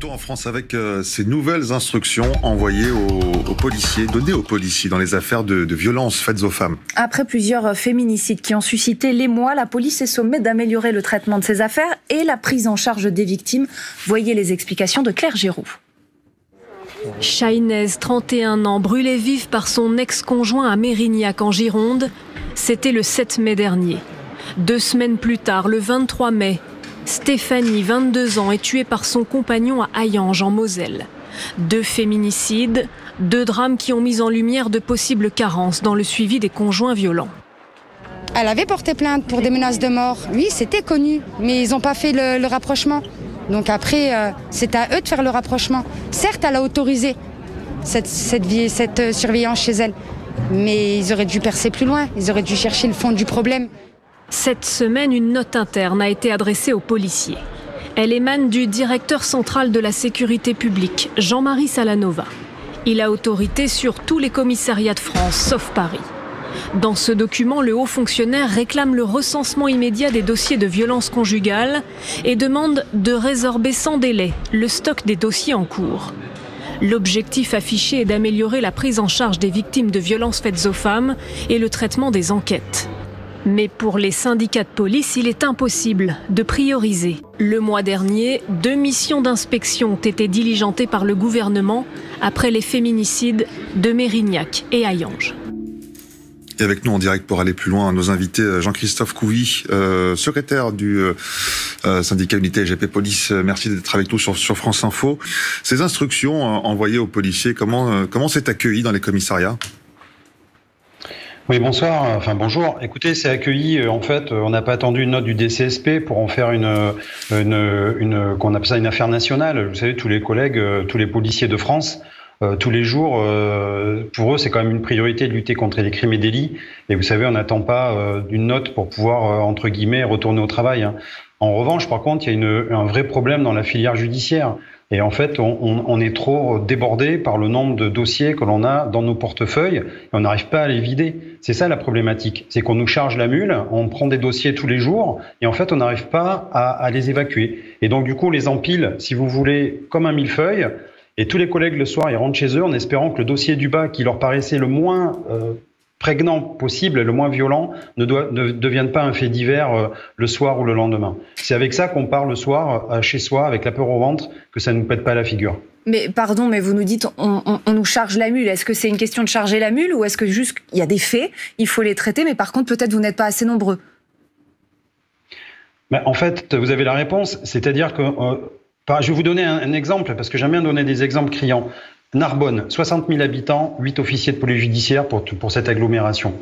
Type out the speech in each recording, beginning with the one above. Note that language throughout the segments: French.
Retour en France avec ces nouvelles instructions envoyées aux policiers, données aux policiers dans les affaires de violences faites aux femmes. Après plusieurs féminicides qui ont suscité l'émoi, la police est sommée d'améliorer le traitement de ces affaires et la prise en charge des victimes. Voyez les explications de Claire Giroux. Chahinez, 31 ans, brûlée vive par son ex-conjoint à Mérignac en Gironde. C'était le 7 mai dernier. 2 semaines plus tard, le 23 mai, Stéphanie, 22 ans, est tuée par son compagnon à Hayange, en Moselle. 2 féminicides, 2 drames qui ont mis en lumière de possibles carences dans le suivi des conjoints violents. Elle avait porté plainte pour des menaces de mort. Oui, c'était connu, mais ils n'ont pas fait le rapprochement. Donc après, c'est à eux de faire le rapprochement. Certes, elle a autorisé cette surveillance chez elle, mais ils auraient dû percer plus loin, ils auraient dû chercher le fond du problème. Cette semaine, une note interne a été adressée aux policiers. Elle émane du directeur central de la sécurité publique, Jean-Marie Salanova. Il a autorité sur tous les commissariats de France, sauf Paris. Dans ce document, le haut fonctionnaire réclame le recensement immédiat des dossiers de violences conjugales et demande de résorber sans délai le stock des dossiers en cours. L'objectif affiché est d'améliorer la prise en charge des victimes de violences faites aux femmes et le traitement des enquêtes. Mais pour les syndicats de police, il est impossible de prioriser. Le mois dernier, 2 missions d'inspection ont été diligentées par le gouvernement après les féminicides de Mérignac et Hayange. Et avec nous en direct pour aller plus loin, nos invités, Jean-Christophe Couvi, secrétaire du syndicat Unité LGP Police. Merci d'être avec nous sur France Info. Ces instructions envoyées aux policiers, comment c'est accueilli dans les commissariats ? Oui, bonsoir. Enfin, bonjour. Écoutez, c'est accueilli. En fait, on n'a pas attendu une note du DCSP pour en faire qu'on appelle ça une affaire nationale. Vous savez, tous les collègues, tous les policiers de France, tous les jours, pour eux, c'est quand même une priorité de lutter contre les crimes et délits. Et vous savez, on n'attend pas d'une note pour pouvoir, entre guillemets, retourner au travail. En revanche, par contre, il y a un vrai problème dans la filière judiciaire. Et en fait, on est trop débordé par le nombre de dossiers que l'on a dans nos portefeuilles et on n'arrive pas à les vider. C'est ça la problématique. C'est qu'on nous charge la mule, on prend des dossiers tous les jours et en fait, on n'arrive pas à les évacuer. Et donc, du coup, on les empile, si vous voulez, comme un millefeuille. Et tous les collègues, le soir, ils rentrent chez eux en espérant que le dossier du bas, qui leur paraissait le moins prégnant possible, le moins violent, ne devienne pas un fait divers le soir ou le lendemain. C'est avec ça qu'on part le soir chez soi, avec la peur au ventre, que ça ne nous pète pas la figure. Mais pardon, mais vous nous dites on nous charge la mule. Est-ce que c'est une question de charger la mule ou est-ce que juste il y a des faits, il faut les traiter, mais par contre peut-être vous n'êtes pas assez nombreux? En fait, vous avez la réponse, c'est-à-dire que je vais vous donner un exemple, parce que j'aime bien donner des exemples criants. Narbonne, 60 000 habitants, 8 officiers de police judiciaire pour cette agglomération.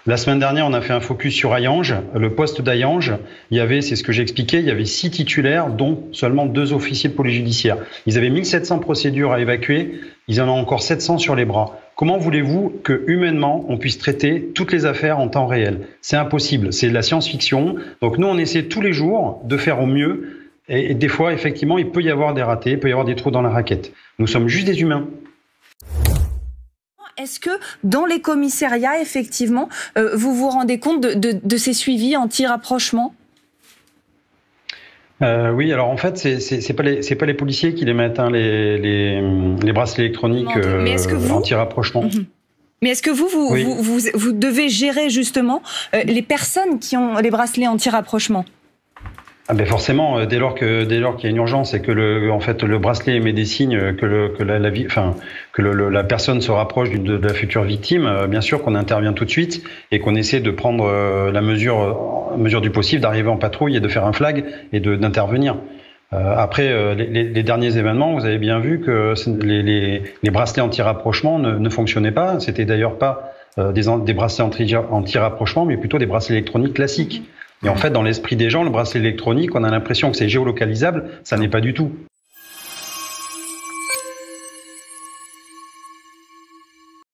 La semaine dernière, on a fait un focus sur Hayange. Le poste d'Hayange, c'est ce que j'ai expliqué, il y avait 6 titulaires, dont seulement 2 officiers de police judiciaire. Ils avaient 1700 procédures à évacuer, ils en ont encore 700 sur les bras. Comment voulez-vous que, humainement, on puisse traiter toutes les affaires en temps réel? C'est impossible, c'est de la science-fiction. Donc nous, on essaie tous les jours de faire au mieux. Et des fois, effectivement, il peut y avoir des ratés, il peut y avoir des trous dans la raquette. Nous sommes juste des humains. Est-ce que dans les commissariats, effectivement, vous vous rendez compte de ces suivis anti-rapprochement ? Oui, alors en fait, c'est pas les policiers qui les mettent, hein, les bracelets électroniques anti-rapprochement. Mais est-ce que vous devez gérer justement les personnes qui ont les bracelets anti-rapprochement ? Forcément, dès lors qu'il y a une urgence et que le bracelet émet des signes que la personne se rapproche de la future victime, bien sûr qu'on intervient tout de suite et qu'on essaie de prendre la mesure du possible, d'arriver en patrouille et de faire un flag et d'intervenir. Après, les derniers événements, vous avez bien vu que les bracelets anti-rapprochement ne fonctionnaient pas. C'était d'ailleurs pas des bracelets anti-rapprochement, mais plutôt des bracelets électroniques classiques. Et en fait, dans l'esprit des gens, le bracelet électronique, on a l'impression que c'est géolocalisable, ça n'est pas du tout.